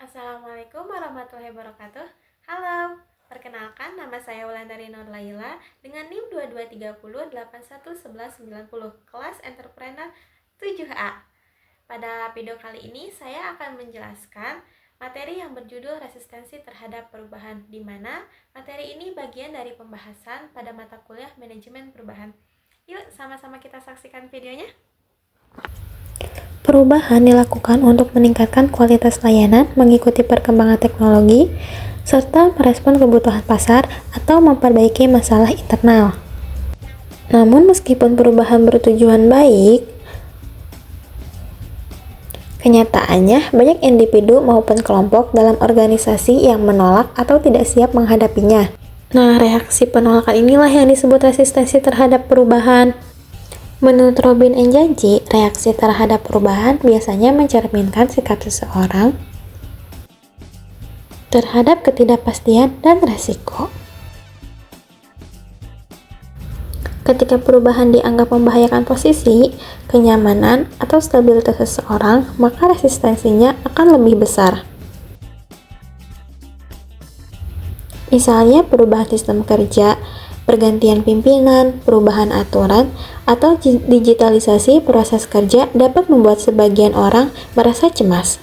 Assalamualaikum warahmatullahi wabarakatuh. Halo, perkenalkan nama saya Wulandari Nur Laila dengan NIM 2230811190 kelas Entrepreneur 7A. Pada video kali ini saya akan menjelaskan materi yang berjudul resistensi terhadap perubahan, di mana materi ini bagian dari pembahasan pada mata kuliah manajemen perubahan. Yuk sama-sama kita saksikan videonya. Perubahan dilakukan untuk meningkatkan kualitas layanan, mengikuti perkembangan teknologi, serta merespon kebutuhan pasar atau memperbaiki masalah internal. Namun meskipun perubahan bertujuan baik, kenyataannya banyak individu maupun kelompok dalam organisasi yang menolak atau tidak siap menghadapinya. Nah, reaksi penolakan inilah yang disebut resistensi terhadap perubahan. Menurut Robin and Janji, reaksi terhadap perubahan biasanya mencerminkan sikap seseorang terhadap ketidakpastian dan resiko. Ketika perubahan dianggap membahayakan posisi, kenyamanan, atau stabilitas seseorang, maka resistensinya akan lebih besar. Misalnya perubahan sistem kerja, pergantian pimpinan, perubahan aturan, atau digitalisasi proses kerja dapat membuat sebagian orang merasa cemas.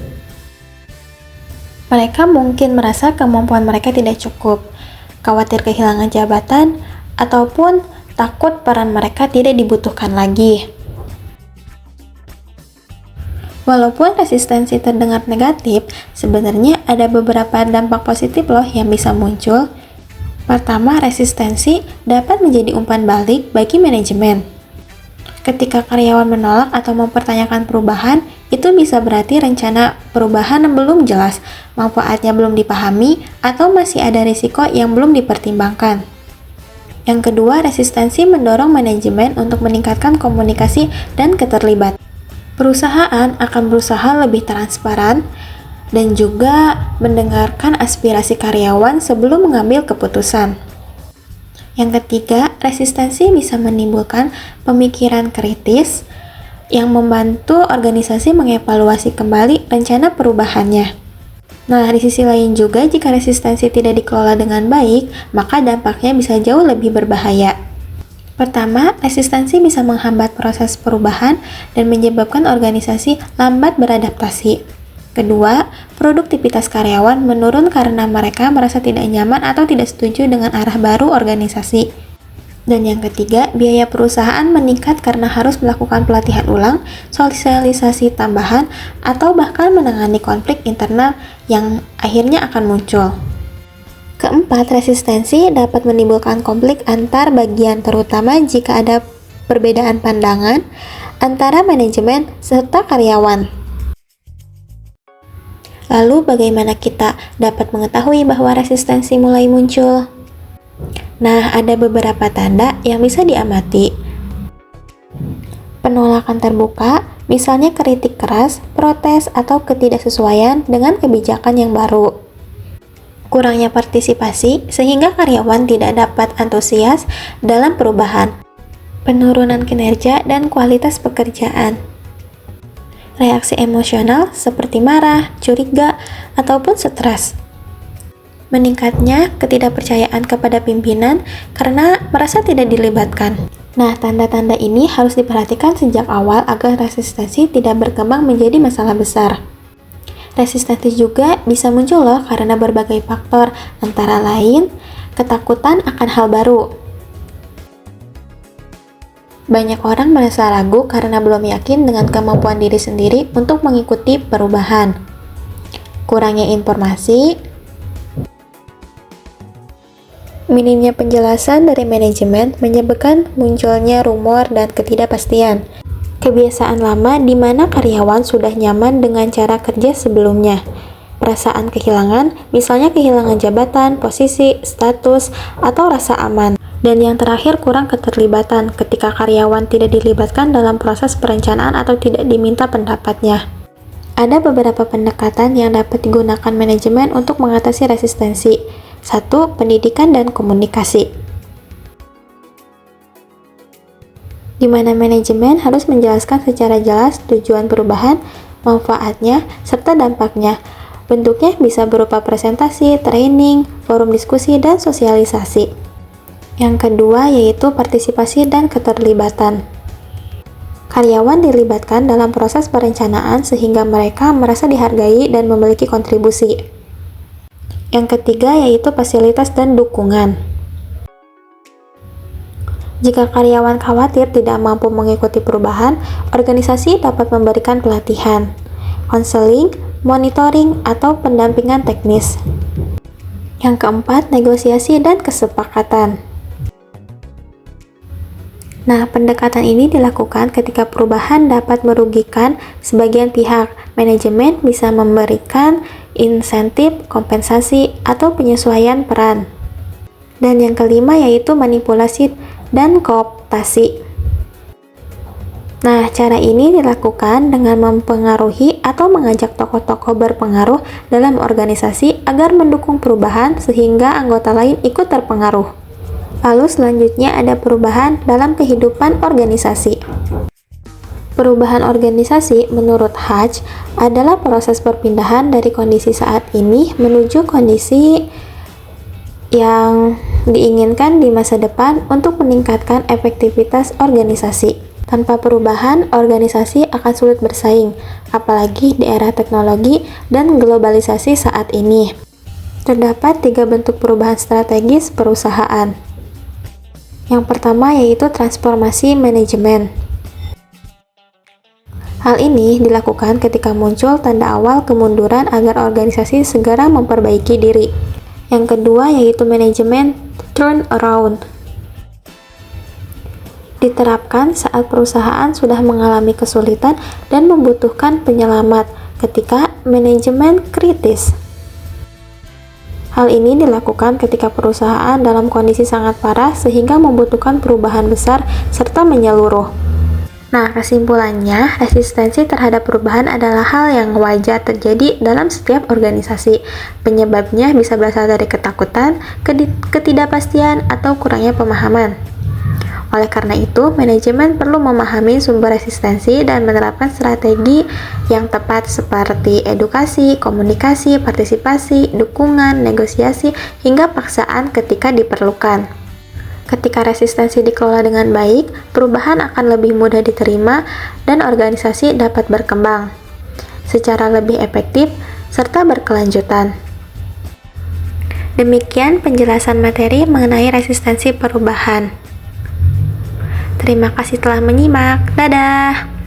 Mereka mungkin merasa kemampuan mereka tidak cukup, khawatir kehilangan jabatan, ataupun takut peran mereka tidak dibutuhkan lagi. Walaupun resistensi terdengar negatif, sebenarnya ada beberapa dampak positif loh yang bisa muncul. Pertama, resistensi dapat menjadi umpan balik bagi manajemen. Ketika karyawan menolak atau mempertanyakan perubahan, itu bisa berarti rencana perubahan belum jelas, manfaatnya belum dipahami, atau masih ada risiko yang belum dipertimbangkan. Yang kedua, resistensi mendorong manajemen untuk meningkatkan komunikasi dan keterlibatan. Perusahaan akan berusaha lebih transparan dan juga mendengarkan aspirasi karyawan sebelum mengambil keputusan. Yang ketiga, resistensi bisa menimbulkan pemikiran kritis yang membantu organisasi mengevaluasi kembali rencana perubahannya. Nah, di sisi lain juga, jika resistensi tidak dikelola dengan baik, maka dampaknya bisa jauh lebih berbahaya. Pertama, resistensi bisa menghambat proses perubahan dan menyebabkan organisasi lambat beradaptasi. Kedua, produktivitas karyawan menurun karena mereka merasa tidak nyaman atau tidak setuju dengan arah baru organisasi. Dan yang ketiga, biaya perusahaan meningkat karena harus melakukan pelatihan ulang, sosialisasi tambahan, atau bahkan menangani konflik internal yang akhirnya akan muncul. Keempat, resistensi dapat menimbulkan konflik antar bagian, terutama jika ada perbedaan pandangan antara manajemen serta karyawan. Lalu bagaimana kita dapat mengetahui bahwa resistensi mulai muncul? Nah, ada beberapa tanda yang bisa diamati. Penolakan terbuka, misalnya kritik keras, protes, atau ketidaksesuaian dengan kebijakan yang baru. Kurangnya partisipasi, sehingga karyawan tidak dapat antusias dalam perubahan. Penurunan kinerja dan kualitas pekerjaan. Reaksi emosional seperti marah, curiga, ataupun stres. Meningkatnya ketidakpercayaan kepada pimpinan karena merasa tidak dilibatkan. Nah, tanda-tanda ini harus diperhatikan sejak awal agar resistensi tidak berkembang menjadi masalah besar. Resistensi juga bisa muncul loh karena berbagai faktor, antara lain ketakutan akan hal baru. Banyak orang merasa ragu karena belum yakin dengan kemampuan diri sendiri untuk mengikuti perubahan. Kurangnya informasi, minimnya penjelasan dari manajemen menyebabkan munculnya rumor dan ketidakpastian. Kebiasaan lama di mana karyawan sudah nyaman dengan cara kerja sebelumnya. Perasaan kehilangan, misalnya kehilangan jabatan, posisi, status, atau rasa aman. Dan yang terakhir, kurang keterlibatan ketika karyawan tidak dilibatkan dalam proses perencanaan atau tidak diminta pendapatnya. Ada beberapa pendekatan yang dapat digunakan manajemen untuk mengatasi resistensi. 1. Pendidikan dan komunikasi. Di mana manajemen harus menjelaskan secara jelas tujuan perubahan, manfaatnya, serta dampaknya. Bentuknya bisa berupa presentasi, training, forum diskusi, dan sosialisasi. Yang kedua yaitu partisipasi dan keterlibatan. Karyawan dilibatkan dalam proses perencanaan sehingga mereka merasa dihargai dan memiliki kontribusi. Yang ketiga yaitu fasilitas dan dukungan. Jika karyawan khawatir tidak mampu mengikuti perubahan, organisasi dapat memberikan pelatihan, konseling, monitoring, atau pendampingan teknis. Yang keempat, negosiasi dan kesepakatan. Nah, pendekatan ini dilakukan ketika perubahan dapat merugikan sebagian pihak. Manajemen bisa memberikan insentif, kompensasi, atau penyesuaian peran. Dan yang kelima yaitu manipulasi dan kooptasi. Nah, cara ini dilakukan dengan mempengaruhi atau mengajak tokoh-tokoh berpengaruh dalam organisasi agar mendukung perubahan sehingga anggota lain ikut terpengaruh. Lalu selanjutnya ada perubahan dalam kehidupan organisasi. Perubahan organisasi menurut Hatch adalah proses perpindahan dari kondisi saat ini menuju kondisi yang diinginkan di masa depan untuk meningkatkan efektivitas organisasi. Tanpa perubahan, organisasi akan sulit bersaing, apalagi di era teknologi dan globalisasi saat ini. Terdapat 3 bentuk perubahan strategis perusahaan. Yang pertama yaitu transformasi manajemen. Hal ini dilakukan ketika muncul tanda awal kemunduran agar organisasi segera memperbaiki diri. Yang kedua yaitu manajemen turnaround. Diterapkan saat perusahaan sudah mengalami kesulitan dan membutuhkan penyelamat ketika manajemen kritis. Hal ini dilakukan ketika perusahaan dalam kondisi sangat parah sehingga membutuhkan perubahan besar serta menyeluruh. Nah, kesimpulannya, resistensi terhadap perubahan adalah hal yang wajar terjadi dalam setiap organisasi. Penyebabnya bisa berasal dari ketakutan, ketidakpastian, atau kurangnya pemahaman. Oleh karena itu, manajemen perlu memahami sumber resistensi dan menerapkan strategi yang tepat seperti edukasi, komunikasi, partisipasi, dukungan, negosiasi, hingga paksaan ketika diperlukan. Ketika resistensi dikelola dengan baik, perubahan akan lebih mudah diterima dan organisasi dapat berkembang secara lebih efektif serta berkelanjutan. Demikian penjelasan materi mengenai resistensi perubahan. Terima kasih telah menyimak. Dadah!